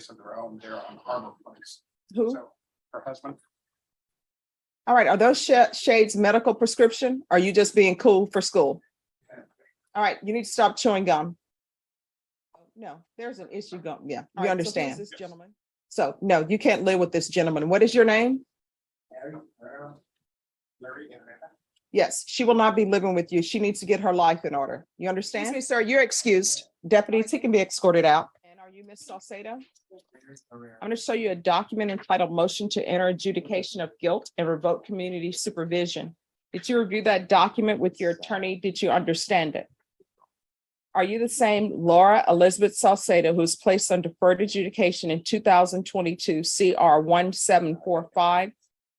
of their own there on Harbor Place. Who? So her husband. All right, are those shades medical prescription? Or are you just being cool for school? All right, you need to stop chewing gum. No, there's an issue going, yeah, All you right, so understand. who's this gentleman? So, no, you can't live with this gentleman. What is your name? Larry. Yes, she will not be living with you. She needs to get her life in order. You understand? Excuse me, sir, you're excused. Deputies, he can be escorted out. And are you Miss Salcedo? I'm going to show you a document entitled Motion to Enter Adjudication of Guilt and Revoke Community Supervision. Did you review that document with your attorney? Did you understand it? Are you the same Laura Elizabeth Salcedo who was placed on deferred adjudication in 2022 CR 1745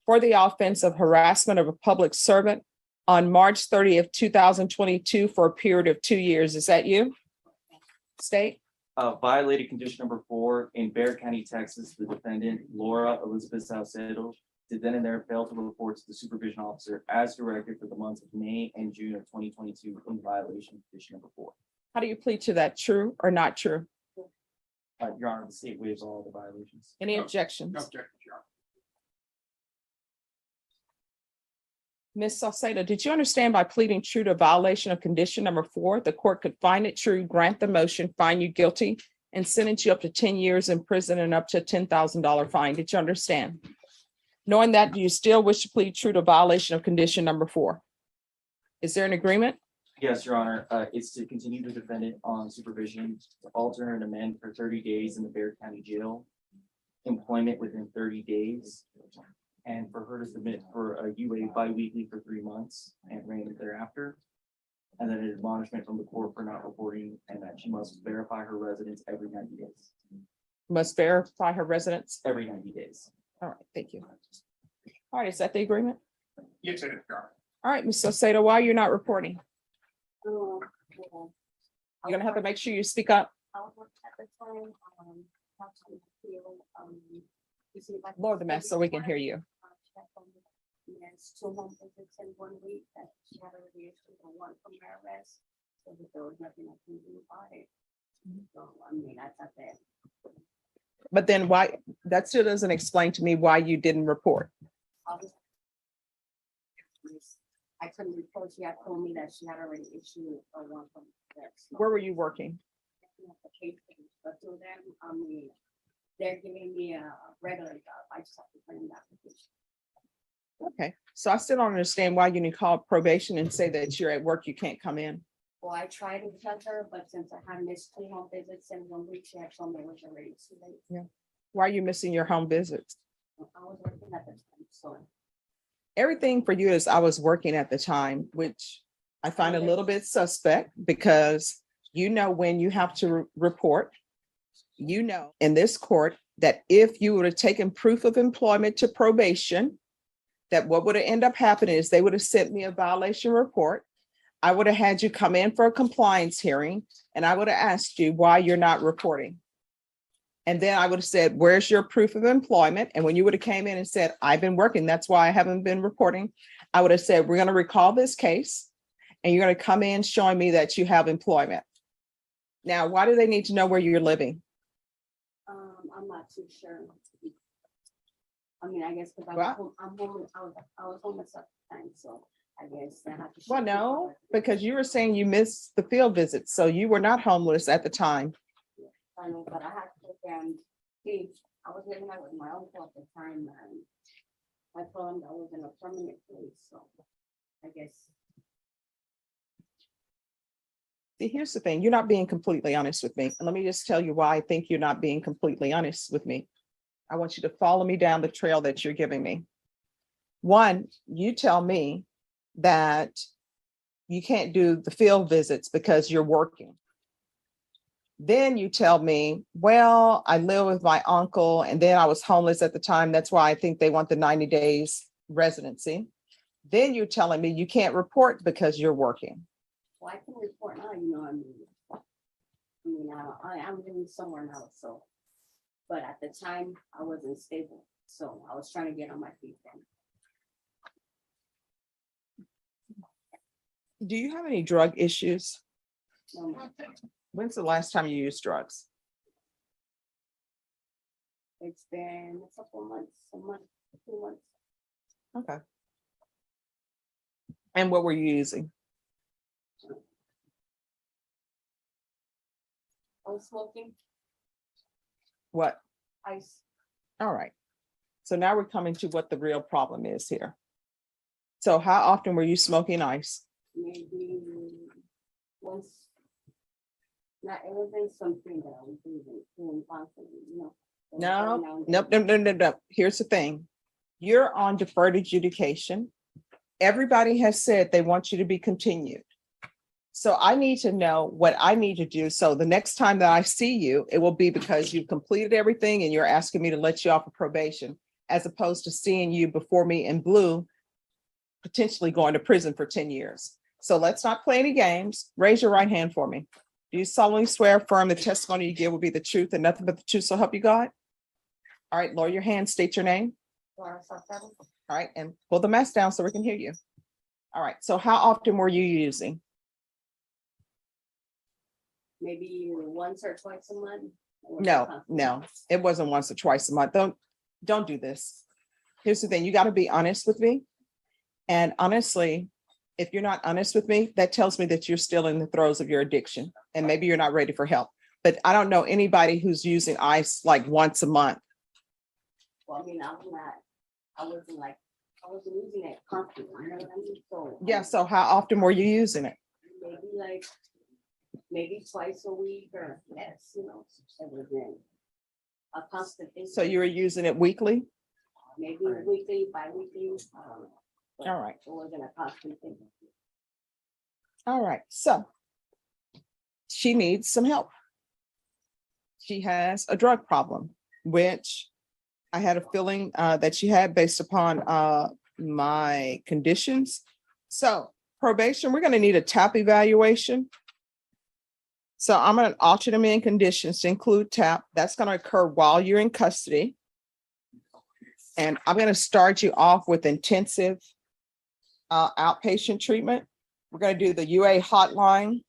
for the offense of harassment of a public servant on March 30th, 2022 for a period of 2 years? Is that you? State. Violated condition number 4 in Bexar County, Texas. The defendant, Laura Elizabeth Salcedo, did then and there fail to report to the supervision officer as directed for the months of May and June of 2022 in violation of condition number 4. How do you plead to that? True or not true? Your Honor, the state waives all the violations. Any No. objections? No objection, Your Honor. Ms. Salcedo, did you understand by pleading true to violation of condition number 4, the court could find it true, grant the motion, find you guilty, and sentence you up to 10 years in prison and up to a $10,000 fine? Did you understand? Knowing that, do you still wish to plead true to violation of condition number 4? Is there an agreement? Yes, Your Honor, it's to continue the defendant on supervision, to alter and amend for 30 days in the Bexar County Jail, employment within 30 days, and for her to submit for a UA bi-weekly for 3 months and reign thereafter. And then an admonishment from the court for not reporting, and that she must verify her residence every 90 days. Must verify her residence. Every 90 days. All right, thank you. All right, is that the agreement? Yes, it is, Your Honor. All right, Ms. Salcedo, why are you not reporting? You're You're gonna have to make sure you speak up. Lower the mask so we can hear you. Yes, 2 home visits in 1 week that she had already issued a warrant from her arrest, so that there was nothing I can do about it. So, I mean, that's not that. But then why, that still doesn't explain to me why you didn't report. I couldn't report, she had told me that she had already issued a warrant from her arrest. Where were you working? But through them, I mean, they're giving me a regular job, I just have to put in the application. Okay, so I still don't understand why you need to call probation and say that you're at work, you can't come in. Well, I tried to tell her, but since I had missed 2 home visits in 1 week, she had told me it was already too late. Why are you missing your home visits? I was working at the time, so. Everything for you is I was working at the time, which I find a little bit suspect because you know when you have to report. You know in this court that if you would have taken proof of employment to probation, that what would have ended up happening is they would have sent me a violation report. I would have had you come in for a compliance hearing and I would have asked you why you're not reporting. And then I would have said, where's your proof of employment? And when you would have came in and said, I've been working, that's why I haven't been reporting. I would have said, we're going to recall this case and you're going to come in showing me that you have employment. Now, why do they need to know where you're living? I'm not too sure. I mean, I guess because Well- I was homeless at the time, so I guess I have to. Well, no, because you were saying you missed the field visits, so you were not homeless at the time. I know, but I had to, see, I was living out with my uncle at the time, and I told him I was in a permanent place, so I guess. See, here's the thing, you're not being completely honest with me. And let me just tell you why I think you're not being completely honest with me. I want you to follow me down the trail that you're giving me. One, you tell me that you can't do the field visits because you're working. Then you tell me, well, I live with my uncle and then I was homeless at the time. That's why I think they want the 90 days residency. Then you're telling me you can't report because you're working. Well, I can report now, you know, I'm living somewhere now, so. But at the time, I wasn't stable, so I was trying to get on my feet then. Do you have any drug issues? No, When's the last time you used drugs? It's been a couple months, a month, 2 months. Okay. And what were you using? I was smoking What? ice. All right. So now we're coming to what the real problem is here. So how often were you smoking ice? Maybe once. Not, it wasn't something that I was doing constantly, you know. It was No, every now and nope, then. nope, nope, nope, nope. Here's the thing. You're on deferred adjudication. Everybody has said they want you to be continued. So I need to know what I need to do. So the next time that I see you, it will be because you've completed everything and you're asking me to let you off of probation, as opposed to seeing you before me in blue, potentially going to prison for 10 years. So let's not play any games. Raise your right hand for me. Do you solemnly swear affirm the testimony you give will be the truth and nothing but the truth, so help you God? All right, lower your hand, state your name. Laura Salcedo. All right, and pull the mask down so we can hear you. All right, so how often were you using? Maybe once or twice a month. It wasn't No, constant. no, it wasn't once or twice a month. Don't do this. Here's the thing, you got to be honest with me. And honestly, if you're not honest with me, that tells me that you're still in the throes of your addiction and maybe you're not ready for help. But I don't know anybody who's using ice like once a month. Well, I mean, I wasn't using it constantly, you know what I mean? So. Yeah, so how often were you using it? Maybe twice a week or less, you know, it wasn't a constant thing. So you were using it weekly? Maybe weekly, bi-weekly. But All right. it wasn't a constant thing. All right, so she needs some help. She has a drug problem, which I had a feeling that she had based upon my conditions. So probation, we're going to need a TAP evaluation. So I'm going to alter them in conditions to include TAP. That's going to occur while you're in custody. And I'm going to start you off with intensive outpatient treatment. We're going to do the UA hotline.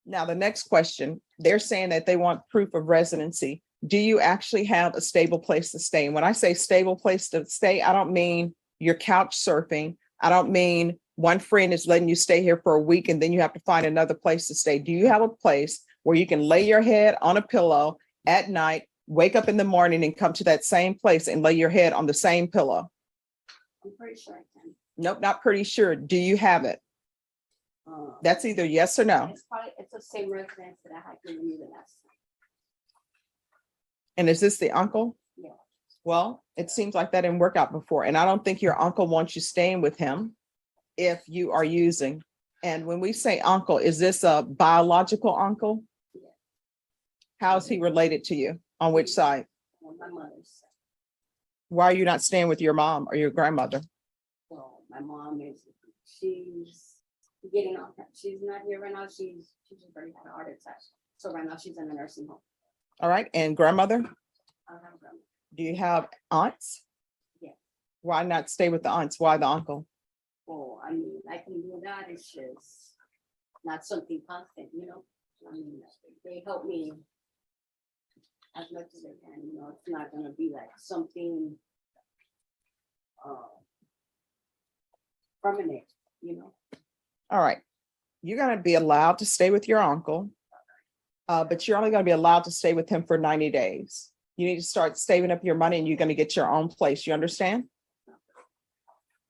Now, the next question, they're saying that they want proof of residency. Do you actually have a stable place to stay? And when I say stable place to stay, I don't mean you're couch surfing. I don't mean one friend is letting you stay here for a week and then you have to find another place to stay. Do you have a place where you can lay your head on a pillow at night, wake up in the morning and come to that same place and lay your head on the same pillow? I'm pretty sure I can. Nope, not pretty sure. Do you have it? That's either yes or no. It's the same residence that I had to renew the last time. And is this the uncle? Yeah. Well, it seems like that didn't work out before. And I don't think your uncle wants you staying with him if you are using. And when we say uncle, is this a biological uncle? Yeah. How is he related to you? On which side? On my mother's side. Why are you not staying with your mom or your grandmother? Well, my mom she's getting on. She's not here right now. She's just already had a heart attack. So right now she's in a nursing home. All right. And grandmother? I don't have a grandma. Do you have aunts? Yeah. Why not stay with the aunts? Why the uncle? Well, I mean, I can do that. It's just not something constant, you know? I mean, they help me as much as they can, you know, it's not gonna be like something permanent, you know? All right. You're going to be allowed to stay with your uncle, but you're only going to be allowed to stay with him for 90 days. You need to start saving up your money and you're going to get your own place. You understand?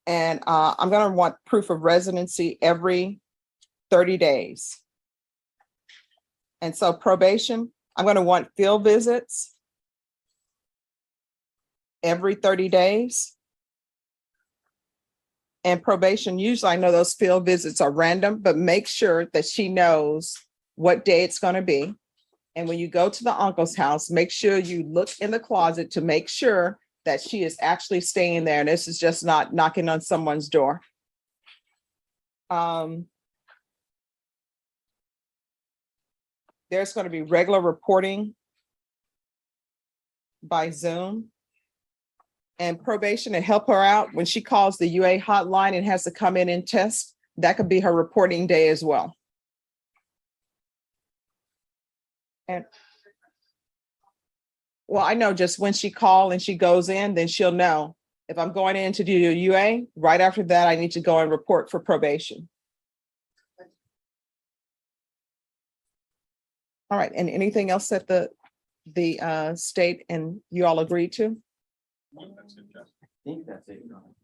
And I'm going to want proof of residency every 30 days. And so probation, I'm going to want field visits every 30 days. And probation, usually I know those field visits are random, but make sure that she knows what day it's going to be. And when you go to the uncle's house, make sure you look in the closet to make sure that she is actually staying there. And this is just not knocking on someone's door. There's going to be regular reporting by Zoom. And probation to help her out when she calls the UA hotline and has to come in and test, that could be her reporting day as well. And Well, I know just when she call and she goes in, then she'll know. If I'm going in to do a UA, right after that, I need to go and report for probation. All right, and anything else that the state and you all agreed to? That's it, Judge. I think that's it, Your Honor.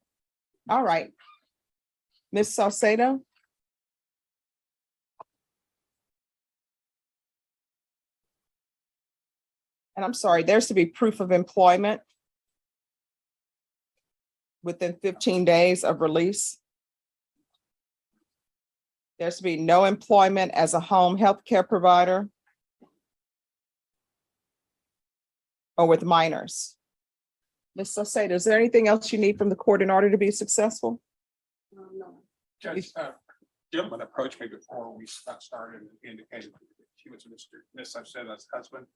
All right. Ms. Salcedo? And I'm sorry, there's to be proof of employment within 15 days of release. There's to be no employment as a home health care provider or with minors. Ms. Salcedo, is there anything else you need from the court in order to be successful? No. Judge, gentleman approached me before we started and indicated that she was Miss Salcedo's husband.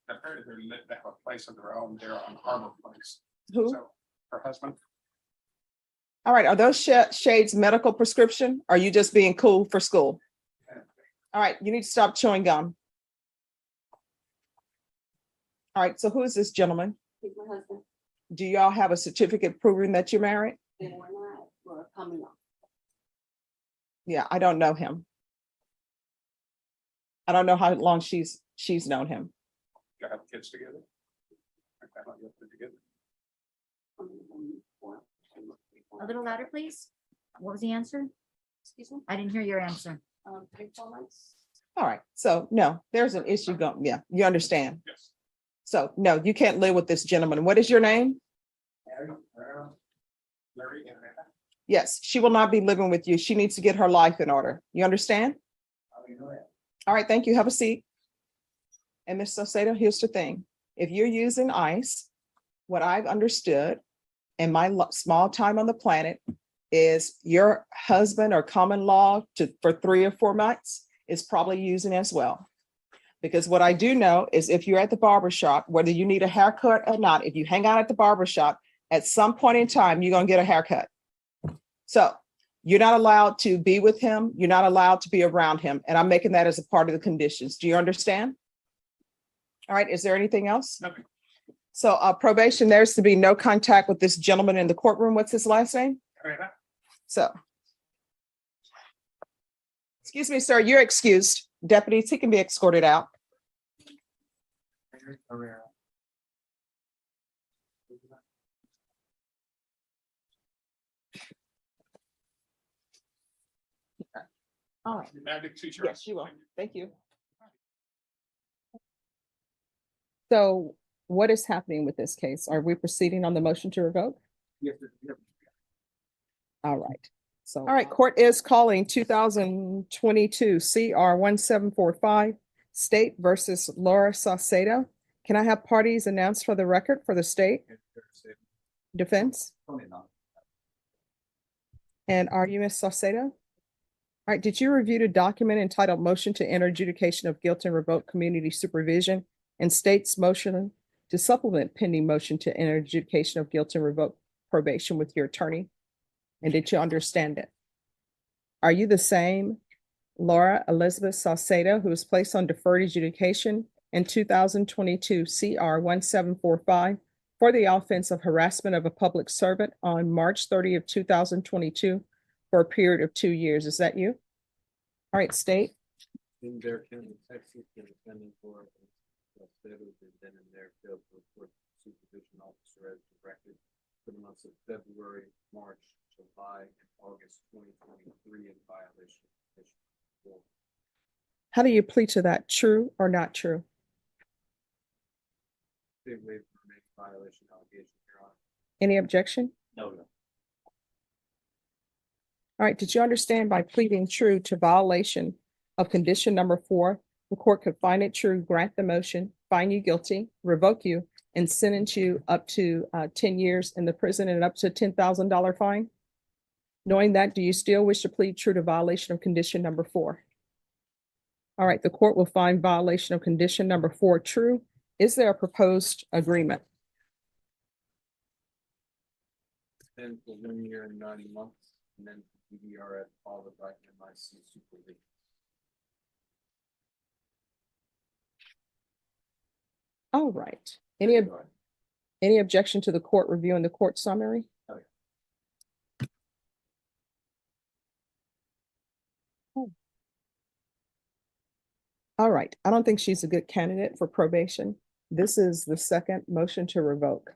Apparently they have a place of their own there on Harbor Place. Who? So her husband, All right, are those shades medical prescription? Or are you just being cool for school? All right, you need to stop chewing gum. All right, so who is this gentleman? He's my husband. Do y'all have a certificate proving that you're married? And we're coming up. Yeah, I don't know him. I don't know how long she's known him. you have kids together. Okay, I'll get it together. A little louder, please. What was the answer? Excuse me, I didn't hear your answer. 3-4 months. All right, so no, there's an issue going, yeah, you understand. Yes. So no, you can't live with this gentleman. What is your name? Larry and Anna. Yes, she will not be living with you. She needs to get her life in order. You understand? All right, thank you. Have a seat. And Ms. Salcedo, here's the thing. If you're using ICE, what I've understood in my small time on the planet is your husband or common law for 3 or 4 months is probably using as well. Because what I do know is if you're at the barber shop, whether you need a haircut or not, if you hang out at the barber shop, at some point in time, you're going to get a haircut. So you're not allowed to be with him. You're not allowed to be around him. And I'm making that as a part of the conditions. Do you understand? All right. Is there anything else? Nothing. So probation, there's to be no contact with this gentleman in the courtroom. What's his last name? Anna. So. Excuse me, sir, you're excused. Deputies, he can be escorted out. All right. Magic teacher. Yes, you will. Thank you. So what is happening with this case? Are we proceeding on the motion to revoke? All right. So, all right, court is calling 2022 CR 1745 State versus Laura Saucedo. Can I have parties announced for the record for the state? Defense? And are you Ms. Saucedo? All right, did you review the document entitled Motion to Enter Adjudication of Guilt and Revoke Community Supervision and state's motion to supplement pending motion to enter adjudication of guilt and revoke probation with your attorney? And did you understand it? Are you the same Laura Elizabeth Saucedo who was placed on deferred adjudication in 2022 CR 1745 for the offense of harassment of a public servant on March 30th, 2022 for a period of 2 years? Is that you? All right, state. In Bear County, Texas, the defendant for Salcedo has been in their field for supervision officer as directed for the months of February, March, July, and August 2023 in violation of Condition 4. How do you plead to that? True or not true? Big waiver for making violation allegation, Your Honor. Any objection? No. All right, did you understand by pleading true to violation of condition number 4, the court could find it true, grant the motion, find you guilty, revoke you, and sentence you up to 10 years in the prison and up to $10,000 fine? Knowing that, do you still wish to plead true to violation of condition number 4? All right, the court will find violation of condition number 4 true. Is there a proposed agreement? And for 1 year and 90 months, and then DDRF followed by MIC supervision. All right. Any, any objection to the court reviewing the court summary? All right, I don't think she's a good candidate for probation. This is the second motion to revoke.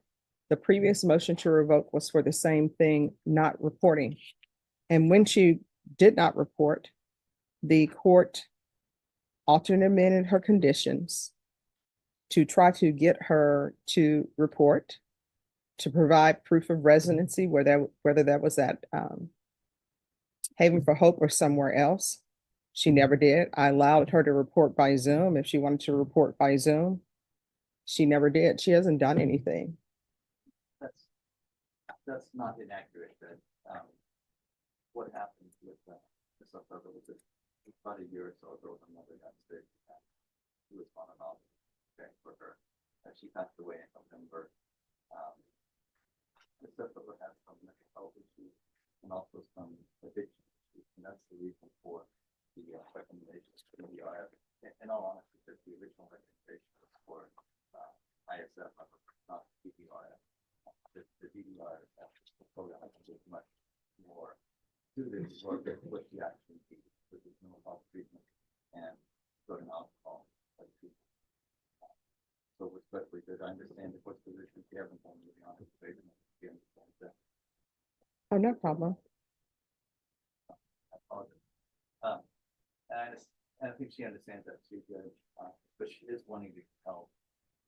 The previous motion to revoke was for the same thing, not reporting. And when she did not report, the court altered and amended her conditions to try to get her to report, to provide proof of residency, whether that was at Haven for Hope or somewhere else. She never did. I allowed her to report by Zoom if she wanted to report by Zoom. She never did. She hasn't done anything. That's not inaccurate, but, what happened with, Ms. Lefebvre was about a year or so ago, her mother got sick. She was on and off caring for her. She passed away in November. Ms. Lefebvre had some mental health issues and also some addiction issues, and that's the reason for the recommendations from the RF. In all honesty, the original recommendation was for ISF, not DDRF. The DDRF program is much more suited for what she actually needs, which is mental health treatment and drug and alcohol treatment. So respectfully, that I understand the court's position. If you haven't done really on it, you understand that. Oh, no problem. I apologize. And I think she understands that too, Judge, but she is wanting to help,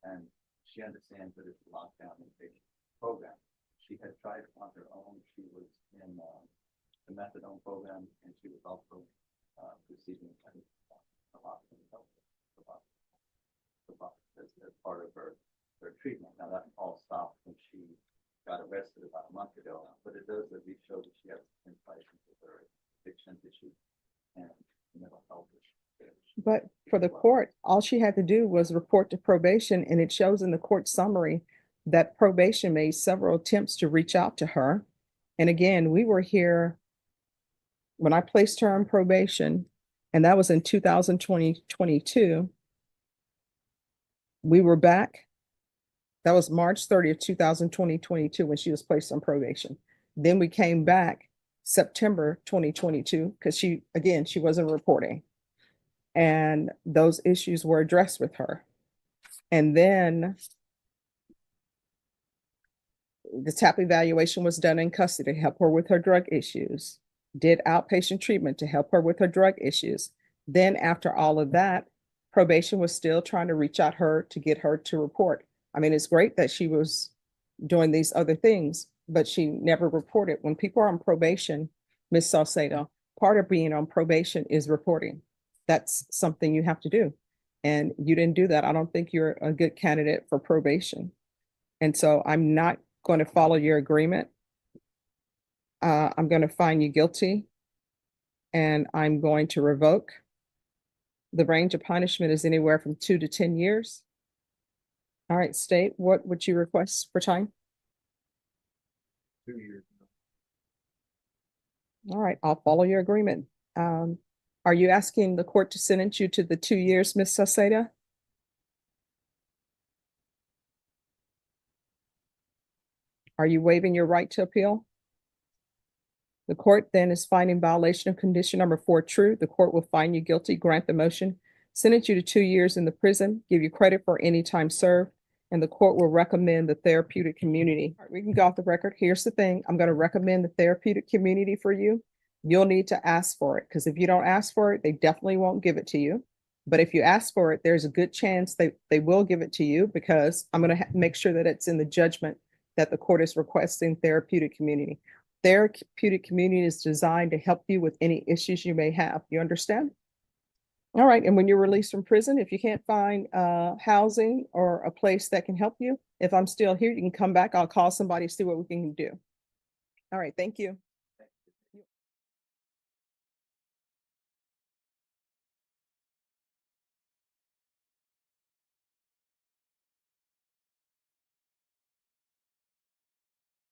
and she understands that it's a lockdown inpatient program. She had tried on her own. She was in the methadone program, and she was also receiving a lot of help as part of her treatment. Now that all stopped when she got arrested about a month ago, but it does at least show that she has insight into her addiction issues and mental health issues. But for the court, all she had to do was report to probation, and it shows in the court summary that probation made several attempts to reach out to her. And again, we were here when I placed her on probation, and that was in 2022. We were back. That was March 30th, 2022, when she was placed on probation. Then we came back September 2022, because she wasn't reporting. And those issues were addressed with her. And then the TAP evaluation was done in custody to help her with her drug issues, did outpatient treatment to help her with her drug issues. Then after all of that, probation was still trying to reach out her to get her to report. I mean, it's great that she was doing these other things, but she never reported. When people are on probation, Ms. Salcedo, part of being on probation is reporting. That's something you have to do. And you didn't do that. I don't think you're a good candidate for probation. And so I'm not going to follow your agreement. I'm going to find you guilty, and I'm going to revoke. The range of punishment is anywhere from 2 to 10 years. All right, state, what would you request for time? 2 years. All right, I'll follow your agreement. Are you asking the court to sentence you to the 2 years, Ms. Salcedo? Are you waiving your right to appeal? The court then is finding violation of condition number 4 true. The court will find you guilty, grant the motion, sentence you to 2 years in the prison, give you credit for any time served, and the court will recommend the therapeutic community. All right, we can go off the record. Here's the thing. I'm going to recommend the therapeutic community for you. You'll need to ask for it, because if you don't ask for it, they definitely won't give it to you. But if you ask for it, there's a good chance they will give it to you, because I'm going to make sure that it's in the judgment that the court is requesting therapeutic community. Therapeutic community is designed to help you with any issues you may have. You understand? All right. And when you're released from prison, if you can't find housing or a place that can help you, if I'm still here, you can come back. I'll call somebody, see what we can do. All right. Thank you.